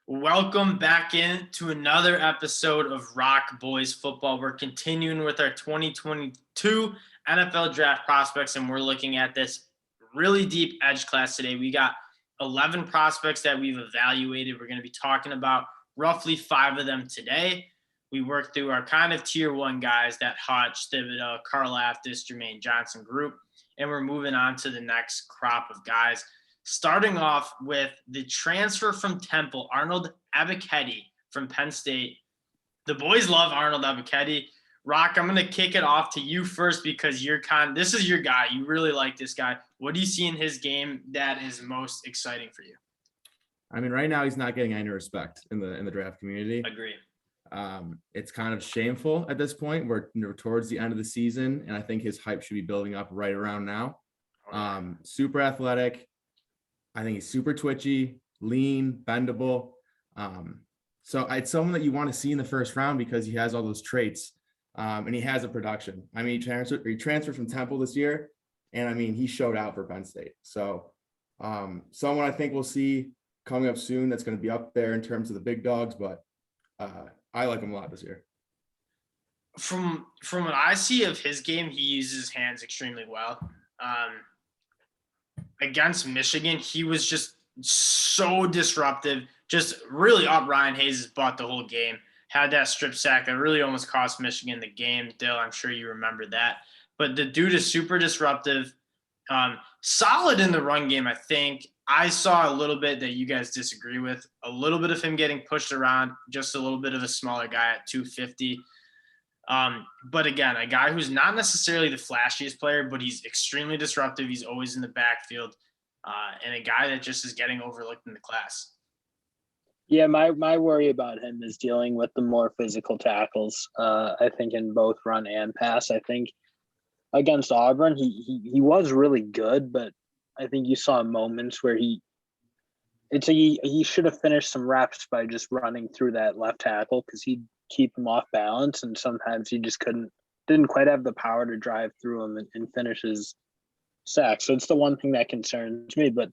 Welcome back in to another episode of ROC Boys Football. We're continuing with our 2022 NFL Draft prospects, and we're looking at this really deep edge class today. We got 11 prospects that we've evaluated. We're going to be talking about roughly 5 of them today. We worked through our kind of tier 1 guys, that Hutch, Thibodeau, Karlaftis, Jermaine Johnson group, and we're moving on to the next crop of guys. Starting off with the transfer from Temple, Arnold Ebiketie from Penn State. The boys love Arnold Ebiketie. Rock, I'm going to kick it off to you first because this is your guy. You really like this guy. What do you see in his game that is most exciting for you? I mean, right now he's not getting any respect in the draft community. Agree. It's kind of shameful at this point. We're towards the end of the season, and I think his hype should be building up right around now. Super athletic. I think he's super twitchy, lean, bendable. So it's someone that you want to see in the first round because he has all those traits, and he has a production. I mean, he transferred from Temple this year, and I mean, he showed out for Penn State. So someone I think we'll see coming up soon that's going to be up there in terms of the big dogs, but I like him a lot this year. From what I see of his game, he uses his hands extremely well. Against Michigan, he was just so disruptive, just really up Ryan Hayes' butt the whole game. Had that strip sack that really almost cost Michigan the game. Dill, I'm sure you remember that. But the dude is super disruptive, solid in the run game, I think. I saw a little bit that you guys disagree with, a little bit of him getting pushed around, just a little bit of a smaller guy at 250. But again, a guy who's not necessarily the flashiest player, but he's extremely disruptive. He's always in the backfield, and a guy that just is getting overlooked in the class. Yeah, my worry about him is dealing with the more physical tackles. I think in both run and pass. I think against Auburn, he was really good, but I think you saw moments where he should have finished some reps by just running through that left tackle because he'd keep him off balance, and sometimes he just didn't quite have the power to drive through him and finish his sack. So it's the one thing that concerns me. But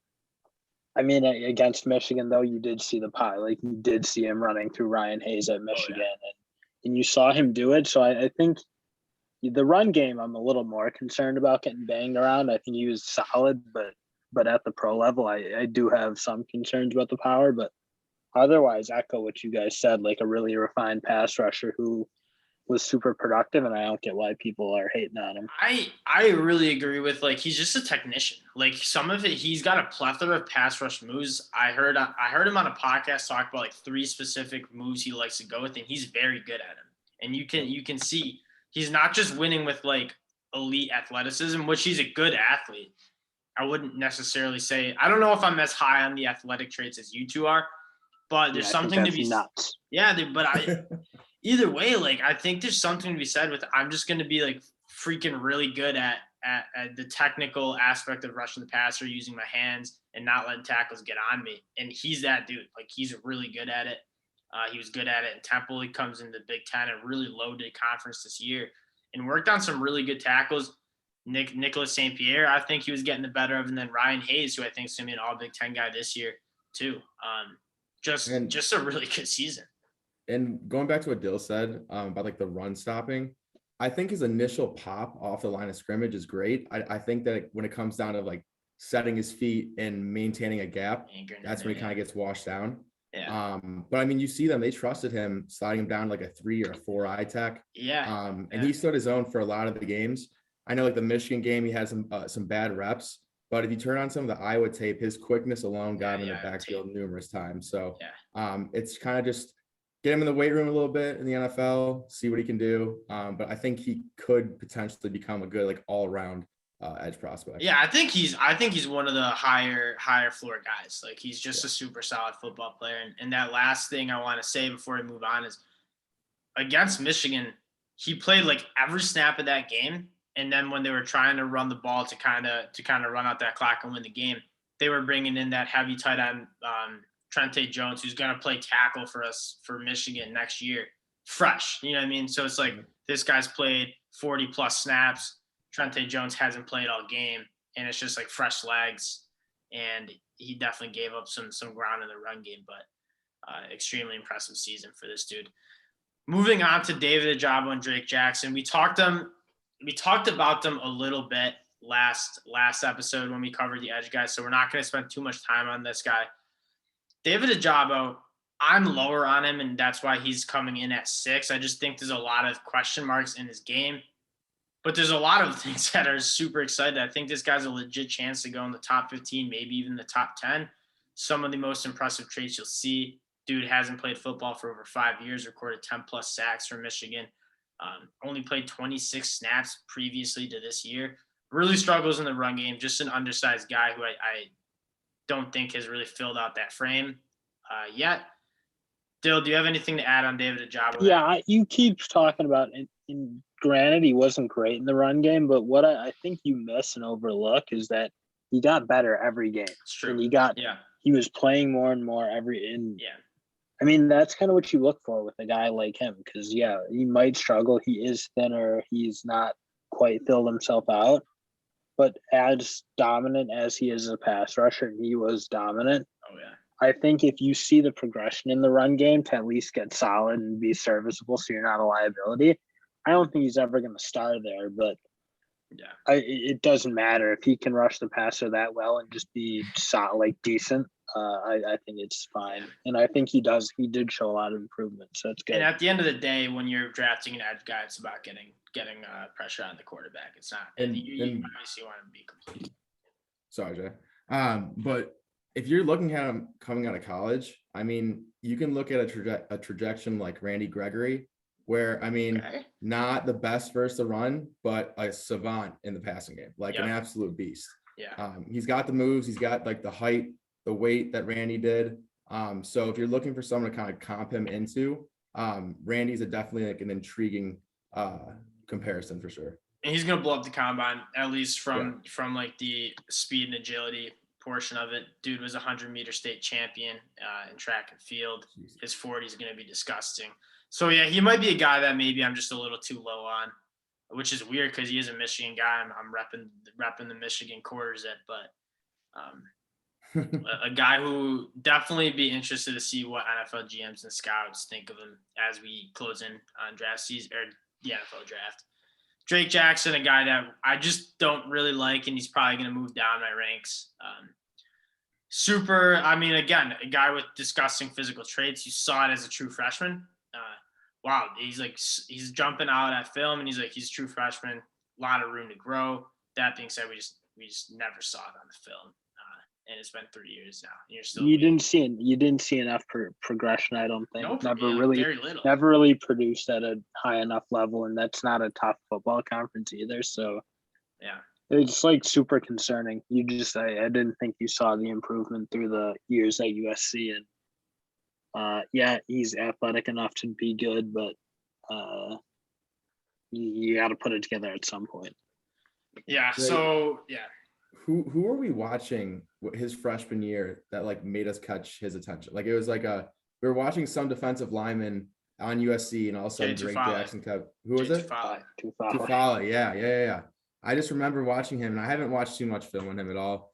I mean, against Michigan, though, you did see the pie. Like, you did see him running through Ryan Hayes at Michigan, and you saw him do it. So I think the run game, I'm a little more concerned about getting banged around. I think he was solid, but at the pro level, I do have some concerns about the power. But otherwise, echo what you guys said, like a really refined pass rusher who was super productive, and I don't get why people are hating on him. I really agree with, like, he's just a technician. Like, some of it, he's got a plethora of pass rush moves. I heard him on a podcast talk about like 3 specific moves he likes to go with, and he's very good at them. And you can see he's not just winning with like elite athleticism, which he's a good athlete. I wouldn't necessarily say, I don't know if I'm as high on the athletic traits as you two are, but there's something to be nuts. Yeah, but either way, like, I think there's something to be said with, I'm just going to be like freaking really good at the technical aspect of rushing the passer, using my hands and not letting tackles get on me. And he's that dude. Like, he's really good at it. He was good at it in Temple. He comes into the Big Ten, a really loaded conference this year, and worked on some really good tackles. Nicholas St. Pierre, I think he was getting the better of, and then Ryan Hayes, who I think is going to be an all Big Ten guy this year too. Just a really good season. And going back to what Dill said about like the run stopping, I think his initial pop off the line of scrimmage is great. I think that when it comes down to like setting his feet and maintaining a gap, that's when he kind of gets washed down. Yeah. But I mean, you see them, they trusted him sliding him down like a 3 or a 4 eye tech. Yeah. And he stood his own for a lot of the games. I know like the Michigan game, he had some bad reps, but if you turn on some of the Iowa tape, his quickness alone got him in the backfield numerous times. So it's kind of just get him in the weight room a little bit in the NFL, see what he can do. But I think he could potentially become a good like all around edge prospect. Yeah, I think he's one of the higher floor guys. Like, he's just a super solid football player. And that last thing I want to say before we move on is, against Michigan, he played like every snap of that game. And then when they were trying to run the ball to kind of run out that clock and win the game, they were bringing in that heavy tight end, Trente Jones, who's going to play tackle for us for Michigan next year, fresh. You know what I mean? So it's like, this guy's played 40 plus snaps. Trente Jones hasn't played all game, and it's just like fresh legs. And he definitely gave up some ground in the run game. But Extremely impressive season for this dude. Moving on to David Ajabo and Drake Jackson. We talked about them a little bit last episode when we covered the edge guys, so we're not going to spend too much time on this guy. David Ajabo, I'm lower on him, and that's why he's coming in at 6. I just think there's a lot of question marks in his game, but there's a lot of things that are super excited. I think this guy's a legit chance to go in the top 15, maybe even the top 10. Some of the most impressive traits you'll see. Dude hasn't played football for over 5 years, recorded 10 plus sacks for Michigan. Only played 26 snaps previously to this year. Really struggles in the run game. Just an undersized guy who I don't think has really filled out that frame yet. Dill, do you have anything to add on David Ajabo? Yeah, you keep talking about it. Granted, he wasn't great in the run game, but what I think you miss and overlook is that he got better every game. It's true. And he was playing more and more I mean, that's kind of what you look for with a guy like him because, he might struggle. He is thinner. He's not quite filled himself out. But as dominant as he is as a pass rusher, he was dominant. Oh, yeah. I think if you see the progression in the run game to at least get solid and be serviceable so you're not a liability, I don't think he's ever going to start there. But it doesn't matter. If he can rush the passer that well and just be solid, decent, I think it's fine. And I think he does. He did show a lot of improvement, so it's good. And at the end of the day, when you're drafting an edge guy, it's about getting pressure on the quarterback. It's not. And you obviously want him to be complete. Sorry, Jay. But if you're looking at him coming out of college, I mean, you can look at a trajectory like Randy Gregory, where, I mean, not the best versus the run, but a savant in the passing game, like an absolute beast. Yeah. He's got the moves. He's got like the height, the weight that Randy did. So if you're looking for someone to kind of comp him into, Randy's definitely like an intriguing comparison for sure. And he's gonna blow up the combine, at least from like the speed and agility portion of it. Dude was a 100-meter state champion in track and field. His 40 is gonna be disgusting. So yeah, he might be a guy that maybe I'm just a little too low on, which is weird because he is a Michigan guy. I'm repping the Michigan quarters at, but a guy who definitely be interested to see what NFL GMs and scouts think of him as we close in on draft season or the NFL draft. Drake Jackson, a guy that I just don't really like, and he's probably going to move down my ranks. Again, a guy with disgusting physical traits. You saw it as a true freshman. Wow, he's jumping out at film, and he's a true freshman. A lot of room to grow. That being said, we just never saw it on the film. And it's been 3 years now. And you're still. You didn't see enough progression. I don't think. Nope, very little. Never really produced at a high enough level, and that's not a top football conference either. So, it's like super concerning. I didn't think you saw the improvement through the years at USC, and he's athletic enough to be good, but you got to put it together at some point. Yeah. So Who are we watching his freshman year that like made us catch his attention? Like it was like we were watching some defensive lineman on USC, and all of a sudden Drake Jackson kept. Who was it? Tufale. Yeah. I just remember watching him, and I haven't watched too much film on him at all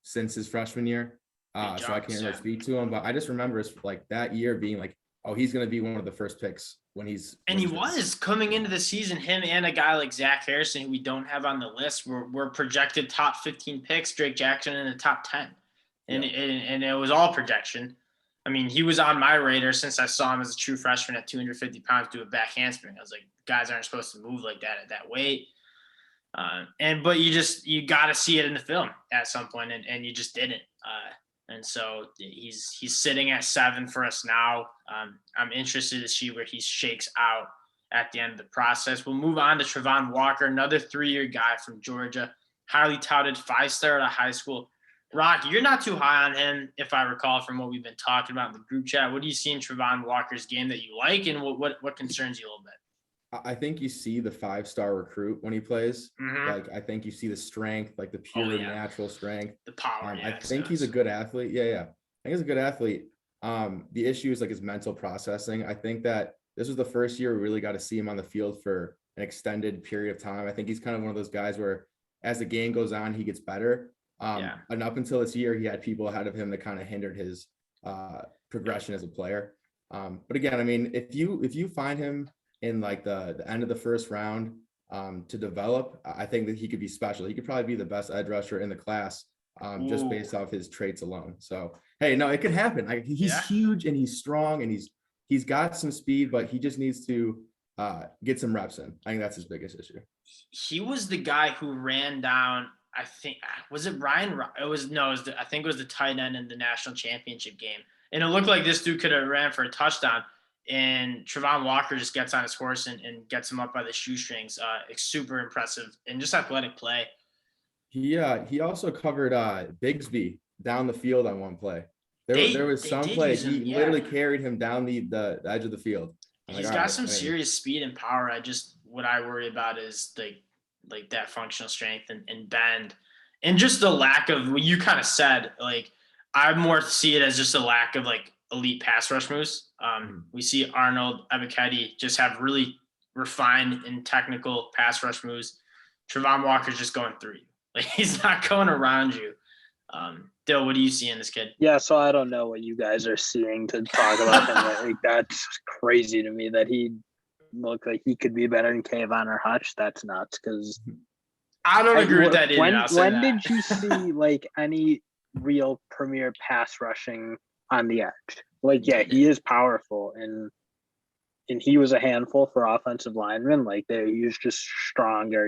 since his freshman year. So I can't really speak to him, but I just remember like that year being like, oh, he's going to be one of the first picks when he's. And he was coming into the season, him and a guy like Zach Harrison, who we don't have on the list, were projected top 15 picks. Drake Jackson in the top 10, and it was all projection. I mean, he was on my radar since I saw him as a true freshman at 250 pounds do a back handspring. I was like, guys aren't supposed to move like that at that weight. But you got to see it in the film at some point, and you just didn't. And so he's sitting at 7 for us now. I'm interested to see where he shakes out at the end of the process. We'll move on to Travon Walker, another 3-year guy from Georgia, highly touted 5-star out of high school. Rock, you're not too high on him, if I recall from what we've been talking about in the group chat. What do you see in Travon Walker's game that you like, and what concerns you a little bit? I think you see the 5-star recruit when he plays. Mm-hmm. Like I think you see the strength, like the pure natural strength, the power. I think he's a good athlete. I think he's a good athlete. The issue is like his mental processing. I think that this was the first year we really got to see him on the field for an extended period of time. I think he's kind of one of those guys where as the game goes on, he gets better. And up until this year, he had people ahead of him that kind of hindered his progression as a player. But again, I mean, if you find him in like the end of the first round to develop, I think that he could be special. He could probably be the best edge rusher in the class just based off his traits alone. So, hey, no, it could happen. He's huge and he's strong and he's got some speed, but he just needs to get some reps in. I think that's his biggest issue. He was the guy who ran down, I think, was it Ryan? I think it was the tight end in the national championship game. And it looked like this dude could have ran for a touchdown. And Travon Walker just gets on his horse and gets him up by the shoestrings. It's super impressive and just athletic play. He also covered Bigsby down the field on one play. There was some play he literally carried him down the edge of the field. He's got some serious speed and power. What I worry about is like that functional strength and bend, and just the lack of what you kind of said. Like I more see it as just a lack of like elite pass rush moves. We see Arnold Ebiketie just have really refined and technical pass rush moves. Travon Walker's just going through you. Like he's not going around you. Dill, what do you see in this kid? Yeah, so I don't know what you guys are seeing to talk about him. Like that's crazy to me that he looked like he could be better than Kayvon or Hutch. That's nuts because I don't agree with that either. When did you see like any real premier pass rushing on the edge? Like, yeah, he is powerful and he was a handful for offensive linemen. Like he was just stronger.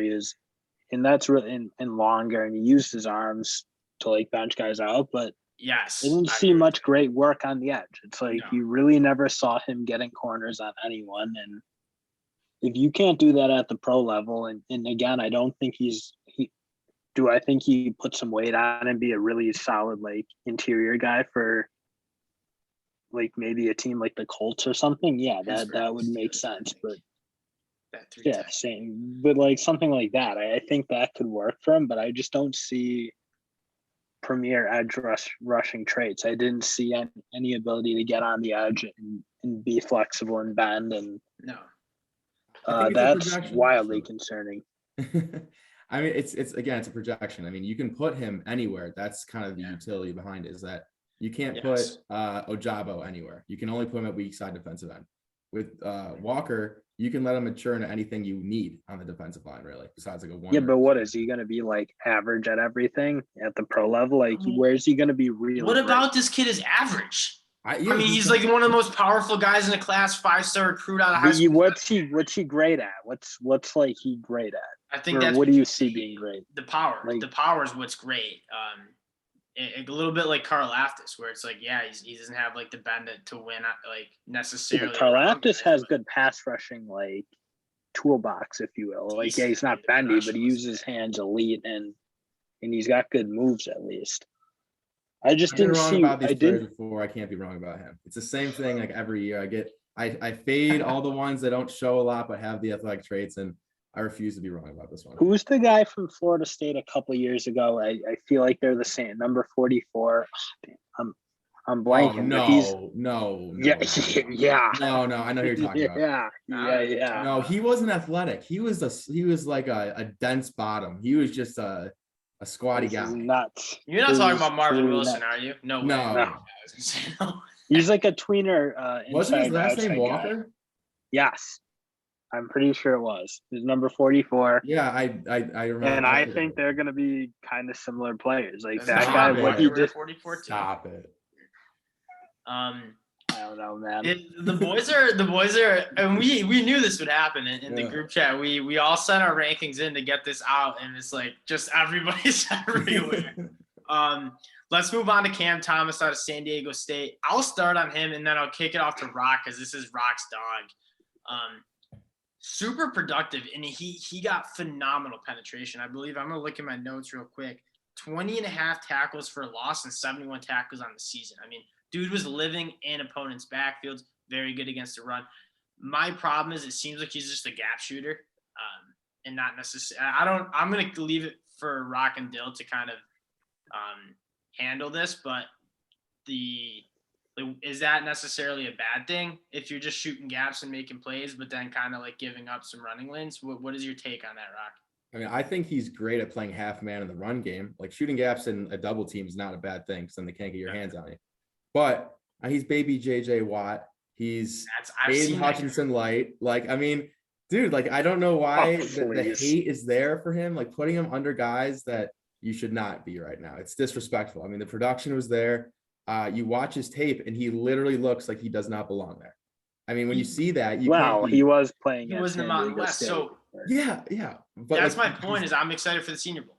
And that's really and longer, and he used his arms to like bench guys out, but yes, it didn't see much great work on the edge. It's like you really never saw him getting corners on anyone. And if you can't do that at the pro level, and again, I don't think I think he put some weight on and be a really solid like interior guy for like maybe a team like the Colts or something. Yeah, that would make sense. But yeah, same. But like something like that, I think that could work for him. But I just don't see premier edge rushing traits. I didn't see any ability to get on the edge and be flexible and bend. And that's wildly concerning. I mean, it's a projection. I mean, you can put him anywhere. That's kind of the utility behind it, is that you can't put Ajabo anywhere. You can only put him at weak side defensive end. With Walker, you can let him mature into anything you need on the defensive line, really, besides like a one. Yeah, but what is he going to be like average at everything at the pro level? Like, where's he going to be really? What about this kid is average? I mean, he's like one of the most powerful guys in the class, 5-star recruit out of high school. What's he great at? What's like he great at? I think that's what do you see being great? The power. Like, the power is what's great. A little bit like Carl Aftis, where it's like, he doesn't have like the bend to win like necessarily. Yeah, Carl Aftis has good pass rushing like toolbox, if you will. Like, he's not bendy, but he uses his hands elite, and he's got good moves at least. I just didn't see about these players before. I can't be wrong about him. It's the same thing like every year. I fade all the ones that don't show a lot but have the athletic traits, and I refuse to be wrong about this one. Who's the guy from Florida State a couple of years ago? I feel like they're the same. Number 44. I'm blanking. No. Yeah. No. I know who you're talking about. Yeah. No, he wasn't athletic. He was like a dense bottom. He was just a squatty guy. Nuts. You're not talking about Marvin Wilson, are you? No. He's like a tweener. Wasn't his last name Walker? Guy. Yes. I'm pretty sure it was. He's number 44. Yeah, I remember. And I think they're going to be kind of similar players. Like that guy, what he did. 44 too. Stop it. I don't know, man. The boys are, and we knew this would happen in the group chat. We all sent our rankings in to get this out, and it's like just everybody's everywhere. Let's move on to Cam Thomas out of San Diego State. I'll start on him, and then I'll kick it off to Rock because this is Rock's dog. Super productive, and he got phenomenal penetration. I believe I'm going to look at my notes real quick. 20 and a half tackles for a loss and 71 tackles on the season. I mean, dude was living in opponents' backfields, very good against the run. My problem is it seems like he's just a gap shooter, and not necessarily. I'm going to leave it for Rock and Dill to kind of handle this, but is that necessarily a bad thing if you're just shooting gaps and making plays, but then kind of like giving up some running lanes? What is your take on that, Rock? I mean, I think he's great at playing half man in the run game. Like shooting gaps in a double team is not a bad thing because then they can't get your hands on you. But He's baby JJ Watt. He's I've Aiden seen that. Hutchinson light. Like, I mean, dude, like, I don't know why the please. hate is there for him, like putting him under guys that you should not be right now. It's disrespectful. I mean, the production was there. You watch his tape and he literally looks like he does not belong there. I mean, when you see that, you can't he was playing. He was in the Mountain West. So yeah. But that's like, my point. Is I'm excited for the Senior Bowl.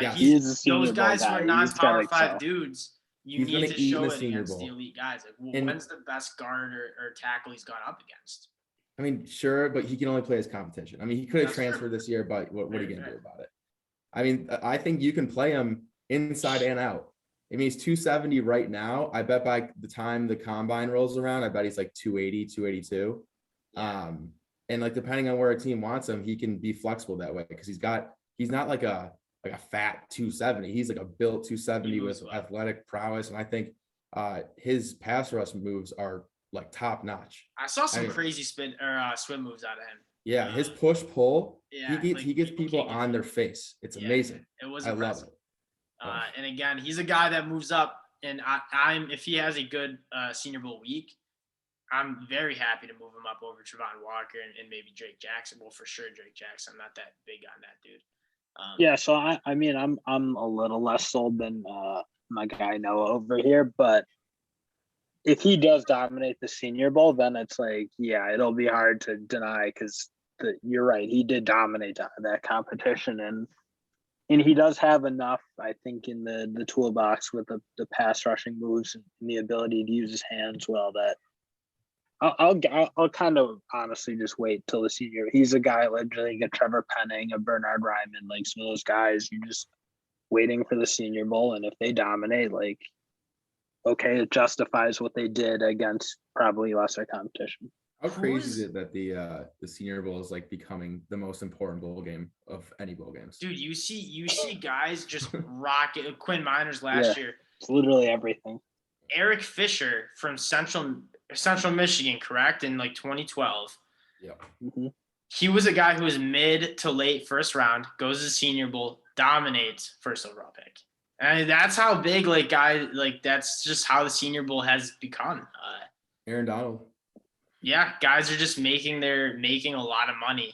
Yeah. He is a Senior Those Bowl guys who guy. are He's non-Power gotta 5 excel. dudes. You He's need gonna to eat in show the it Senior against the Bowl. elite guys. Like, And- when's the best guard or tackle he's gone up against? I mean, sure, but he can only play his competition. I mean, he could have That's true. transferred this year, but what are you Very going to fair. do about it? I mean, I think you can play him inside and out. I mean, he's 270 right now. I bet by the time the combine rolls around, I bet he's like 280, 282. Yeah. And like, depending on where a team wants him, he can be flexible that way because he's not like a fat 270. He's like a built 270 He with moves well. athletic prowess. And I think his pass rush moves are like top notch. I saw some mean- crazy swim moves out of him. Yeah, his push pull, Yeah, he like, gets people people can't get on to their him. face. It's Yeah, amazing. It was I love impressive. it. And again, he's a guy that moves up. And I'm if he has a good Senior Bowl week, I'm very happy to move him up over Travon Walker and maybe Drake Jackson. Well, for sure, Drake Jackson. I'm not that big on that dude. Yeah, so I mean, I'm a little less sold than my guy Noah over here, but if he does dominate the Senior Bowl, then it's like, yeah, it'll be hard to deny because you're right, he did dominate that competition, and he does have enough, I think, in the toolbox with the pass rushing moves and the ability to use his hands well. That I'll kind of honestly just wait till the senior. He's a guy like a Trevor Penning, a Bernard Ryman, like some of those guys. You're just waiting for the Senior Bowl, and if they dominate, like, okay, it justifies what they did against probably lesser competition. How crazy is it that the Senior Bowl is like becoming the most important bowl game of any bowl games? Dude, you see guys just rock it. Quinn Miners last year. It's literally everything. Eric Fisher from Central Michigan, correct? In like 2012. Yeah. Mm-hmm. He was a guy who was mid to late first round, goes to the Senior Bowl, dominates first overall pick. And that's how big, like, guys, like, that's just how the Senior Bowl has become. Aaron Donald. Yeah, guys are just making a lot of money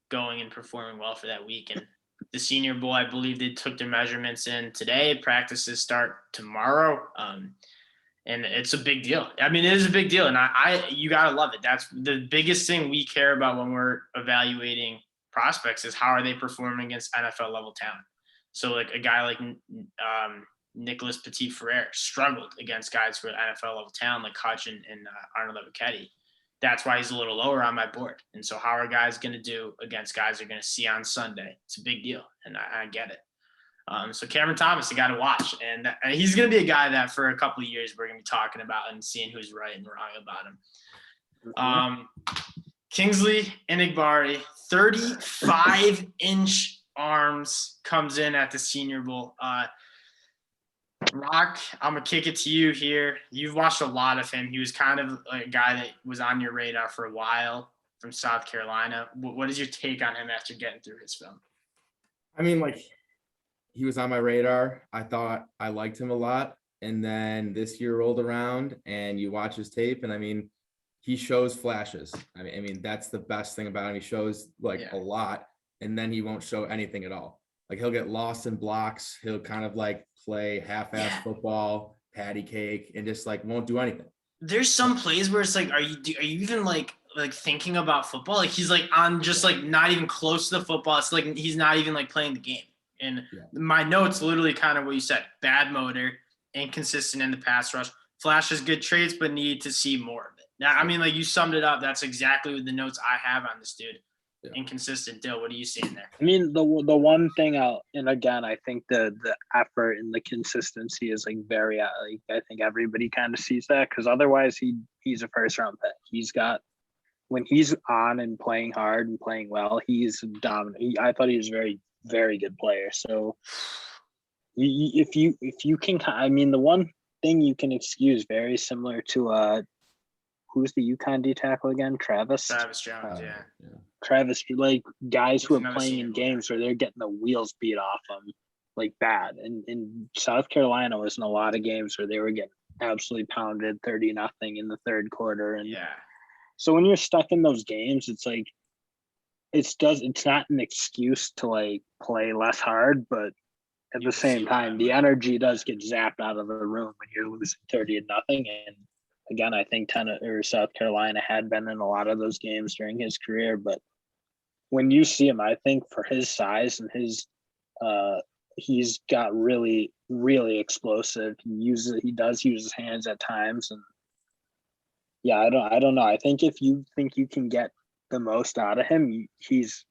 going and performing well for that week. And the Senior Bowl, I believe they took their measurements in today. Practices start tomorrow. And it's a big deal. I mean, it is a big deal. And you got to love it. That's the biggest thing we care about when we're evaluating prospects is how are they performing against NFL level talent. So like a guy like Nicholas Petit-Frere struggled against guys who are NFL level talent like Hutch and Arnold Ebiketie. That's why he's a little lower on my board. And so how are guys going to do against guys they're going to see on Sunday? It's a big deal, and I get it. So Cameron Thomas, you got to watch. And he's going to be a guy that for a couple of years we're going to be talking about and seeing who's right and wrong about him. Kingsley Enigbari, 35-inch arms, comes in at the Senior Bowl. Rock, I'm going to kick it to you here. You've watched a lot of him. He was kind of a guy that was on your radar for a while from South Carolina. What is your take on him after getting through his film? I mean, like, he was on my radar. I thought I liked him a lot. And then this year rolled around and you watch his tape. And I mean, he shows flashes. I mean, that's the best thing about him. He shows a lot, and then he won't show anything at all. Like, he'll get lost in blocks. He'll kind of like play half-ass football, patty cake, and just like won't do anything. There's some plays where it's like, are you even like thinking about football? Like, he's like on just like not even close to the football. It's like he's not even like playing the game. And my notes literally kind of what you said: bad motor, inconsistent in the pass rush, flashes good traits, but need to see more of it. Now, I mean, like, you summed it up. That's exactly what the notes I have on this dude. Yeah. Inconsistent. Dill, what are you seeing there? I mean, the one thing and again, I think the effort and the consistency is like very, like, I think everybody kind of sees that, because otherwise he's a first round pick. He's got, when he's on and playing hard and playing well, he's dominant. I thought he was a very, very good player. So if you can, I mean, the one thing you can excuse, very similar to who's the UConn D tackle again? Travis Jones, yeah. Travis, like, guys who are playing in games where they're getting the wheels beat off them, like, bad. And South Carolina was in a lot of games where they were getting absolutely pounded 30-0 in the third quarter. And Yeah. so when you're stuck in those games, it's like it's not an excuse to like play less hard, but at You the can see same why, time, the energy does get zapped out of the room when you're losing 30-0. And again, I think South Carolina had been in a lot of those games during his career, but when you see him, I think for his size and his he's got really, really explosive. He does use his hands at times, and yeah, I don't know. I think if you think you can get the most out of him, he's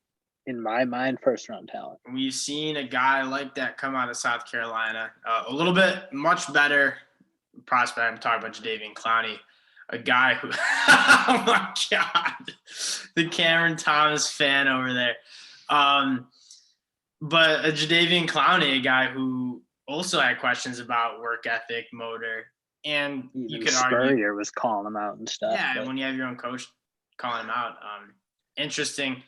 in my mind first round talent. We've seen a guy like that come out of South Carolina, a little bit much better prospect. I'm talking about Jadeveon Clowney, a guy who, oh my God, the Cameron Thomas fan over there. But a Jadeveon Clowney, a guy who also had questions about work ethic, motor, and Even you could Spurrier argue, was calling him out and stuff. yeah, but when you have your own coach calling him out, interesting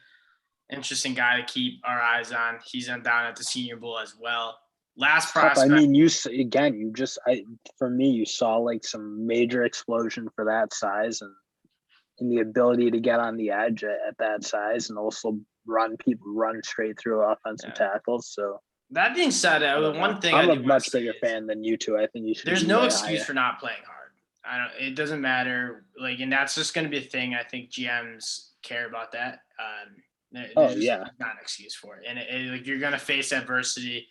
guy to keep our eyes on. He's down at the Senior Bowl as well. Last prospect. I mean, you for me, you saw like some major explosion for that size and the ability to get on the edge at that size and also run straight through offensive tackles. So that being said, one thing I'm a much bigger fan than you two. I think you should. There's no excuse for not playing hard. It doesn't matter. Like, and that's just going to be a thing. I think GMs care about that. Not an excuse for it. And like you're going to face adversity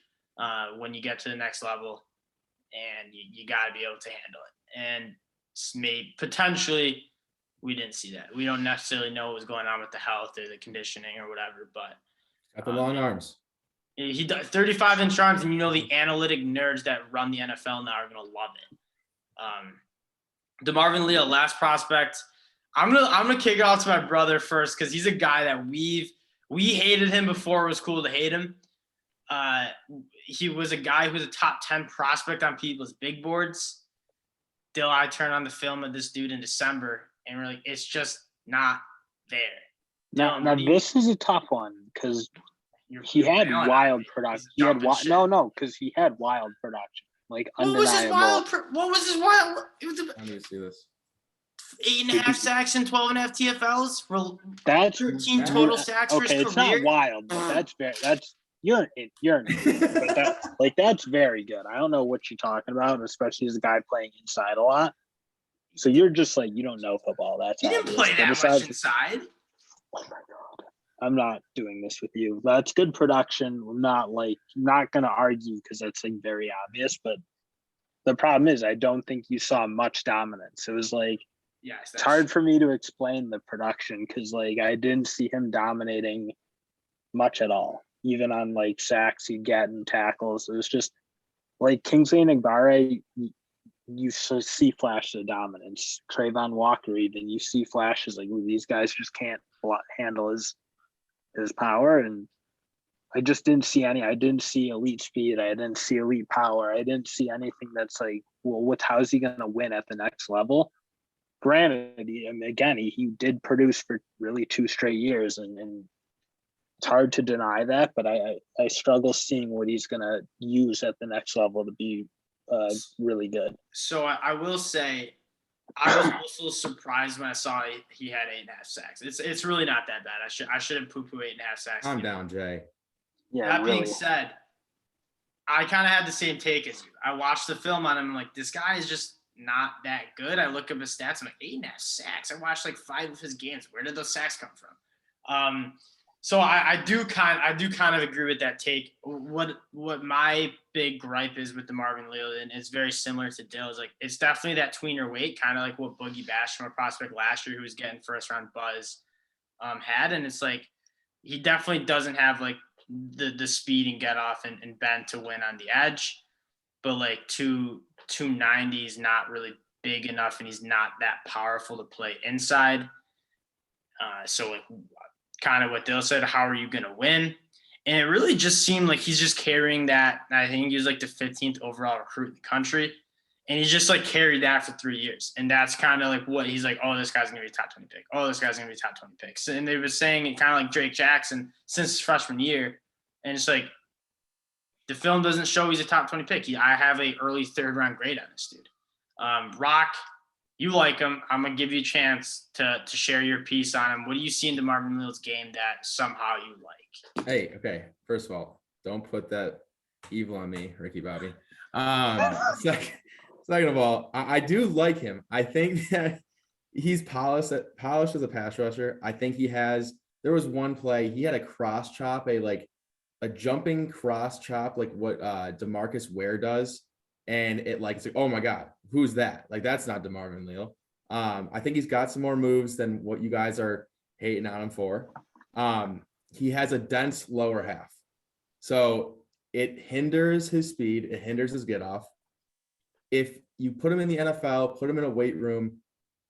when you get to the next level, and you got to be able to handle it. And potentially, we didn't see that. We don't necessarily know what was going on with the health or the conditioning or whatever. But got the long arms. He does 35-inch arms, and the analytic nerds that run the NFL now are going to love it. Marvin Leo, last prospect. I'm gonna kick it off to my brother first because he's a guy that we hated him before it was cool to hate him. He was a guy who was a top 10 prospect on people's big boards. Till I turn on the film of this dude in December, and we're like, it's just not there. Now this is a tough one because he had wild production. Because he had wild production. Like undeniable. What was his wild? I need to see this. 8.5 sacks and 12.5 TFLs. That's 13 total sacks for his career. It's not wild, but you're that's very good. I don't know what you're talking about, especially as a guy playing inside a lot. So you're just like, you don't know football. He didn't play that much inside. Oh my God. I'm not doing this with you. That's good production. I'm not going to argue because that's like very obvious, but the problem is I don't think you saw much dominance. It was like, it's hard for me to explain the production because like I didn't see him dominating much at all, even on like sacks he'd get and tackles. It was just like Kingsley and Igbare, you see flashes of dominance. Travon Walker, even you see flashes like these guys just can't handle his power, and I just didn't see any. I didn't see elite speed. I didn't see elite power. I didn't see anything that's like, well, how's he going to win at the next level? Granted, he did produce for really 2 straight years, and it's hard to deny that. But I struggle seeing what he's going to use at the next level to be really good. So I will say, I was also surprised when I saw he had 8.5 sacks. It's really not that bad. I shouldn't poo-poo 8.5 sacks. Calm down, Jay. Yeah. That being said, I kind of had the same take as you. I watched the film on him. I'm like, this guy is just not that good. I look up his stats. I'm like, 8.5 sacks. I watched like 5 of his games. Where did those sacks come from? So I do kind of agree with that take. What my big gripe is with the Marvin Leo, and it's very similar to Dill's. Like, it's definitely that tweener weight, kind of like what Boogie Bash from a prospect last year who was getting first round buzz had. And it's like he definitely doesn't have like the speed and get off and bend to win on the edge, but like 290 is not really big enough, and he's not that powerful to play inside. So like kind of what Dill said, how are you going to win? And it really just seemed like he's just carrying that. I think he was like the 15th overall recruit in the country. And he just like carried that for 3 years. And that's kind of like what he's like, oh, this guy's going to be a top 20 pick. Oh, this guy's going to be a top 20 pick. So, and they were saying it kind of like Drake Jackson since his freshman year. And it's like, the film doesn't show he's a top 20 pick. I have a early 3rd round grade on this dude. Rock, you like him. I'm gonna give you a chance to share your piece on him. What do you see in Marvin Leo's game that somehow you like? Hey, okay. First of all, don't put that evil on me, Ricky Bobby. Second of all, I do like him. I think that he's polished as a pass rusher. I think there was one play, he had a cross chop, a jumping cross chop, like what DeMarcus Ware does. And it's like, oh my God, who's that? Like, that's not DeMarvin Leo. I think he's got some more moves than what you guys are hating on him for. He has a dense lower half. So it hinders his speed. It hinders his get off. If you put him in the NFL, put him in a weight room,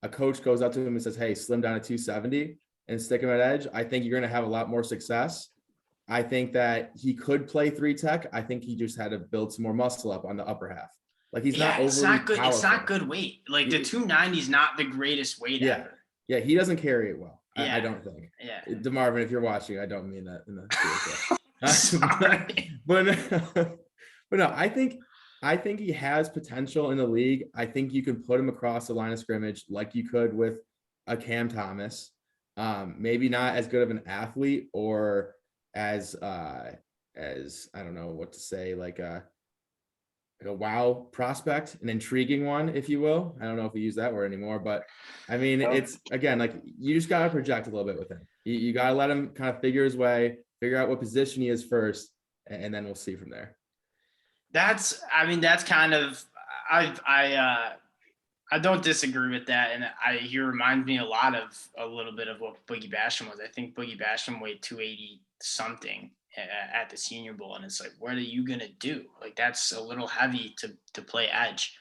a coach goes up to him and says, hey, slim down to 270 and stick him at edge, I think you're going to have a lot more success. I think that he could play 3 tech. I think he just had to build some more muscle up on the upper half. Like, he's not overly it's not good. powerful. It's not good weight. Like, the 290 is not the greatest weight ever. Yeah, he doesn't carry it well. Yeah. I don't think. Yeah. DeMarvin, if you're watching, I don't mean that in the Sorry. but no, I think he has potential in the league. I think you can put him across the line of scrimmage like you could with a Cam Thomas. Maybe not as good of an athlete or as I don't know what to say, like a wow prospect, an intriguing one, if you will. I don't know if we use that word anymore, but I mean, it's again, like, you just got to project a little bit with him. You got to let him kind of figure his way, figure out what position he is first, and then we'll see from there. That's kind of, I don't disagree with that. And he reminds me a little bit of what Boogie Basham was. I think Boogie Basham weighed 280 something at the Senior Bowl. And it's like, what are you going to do? Like, that's a little heavy to play edge.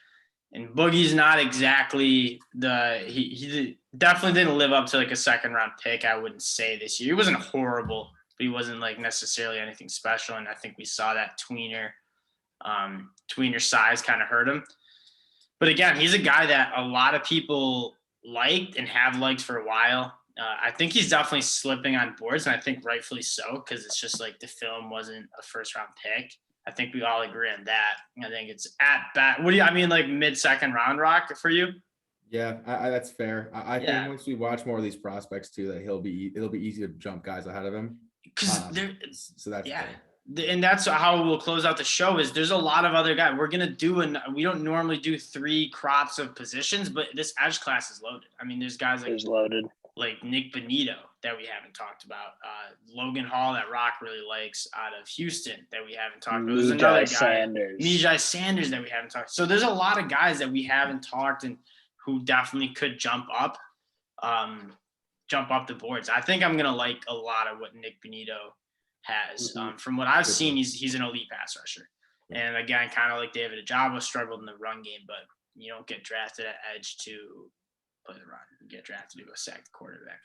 And Boogie's not exactly he definitely didn't live up to like a 2nd round pick, I wouldn't say, this year. He wasn't horrible, but he wasn't like necessarily anything special. And I think we saw that tweener size kind of hurt him. But again, he's a guy that a lot of people liked and have liked for a while. I think he's definitely slipping on boards, and I think rightfully so, because it's just like the film wasn't a 1st round pick. I think we all agree on that. I think it's at bat. Like mid-2nd round, Rock, for you? Yeah, that's fair. I think once we watch more of these prospects too, that it'll be easy to jump guys ahead of him. So that's fair. And that's how we'll close out the show. Is there's a lot of other guys we're gonna do, and we don't normally do 3 crops of positions, but this edge class is loaded. I mean, there's guys like Nick Benito that we haven't talked about, Logan Hall that Rock really likes out of Houston that we haven't talked about. There's another guy, Mijai Sanders, that we haven't talked. So there's a lot of guys that we haven't talked and who definitely could jump up the boards. I think I'm gonna like a lot of what Nick Benito has. From what I've seen, he's an elite pass rusher. And again, kind of like David Ajabo, struggled in the run game, but you don't get drafted at edge to play the run. You get drafted to go sack the quarterback.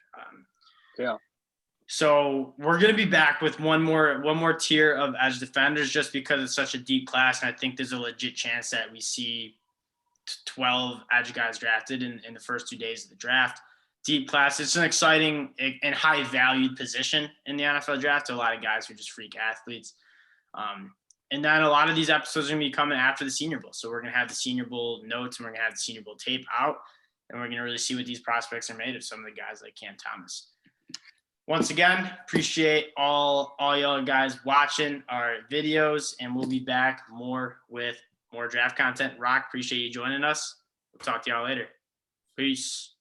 So we're going to be back with one more tier of edge defenders, just because it's such a deep class. And I think there's a legit chance that we see 12 edge guys drafted in the first 2 days of the draft. Deep class. It's an exciting and high valued position in the NFL draft. A lot of guys who are just freak athletes. And then a lot of these episodes are going to be coming after the Senior Bowl. So we're going to have the Senior Bowl notes, and we're going to have the Senior Bowl tape out, and we're going to really see what these prospects are made of, some of the guys like Cam Thomas. Once again, appreciate all y'all guys watching our videos, and we'll be back with more draft content. Rock, appreciate you joining us. We'll talk to y'all later. Peace.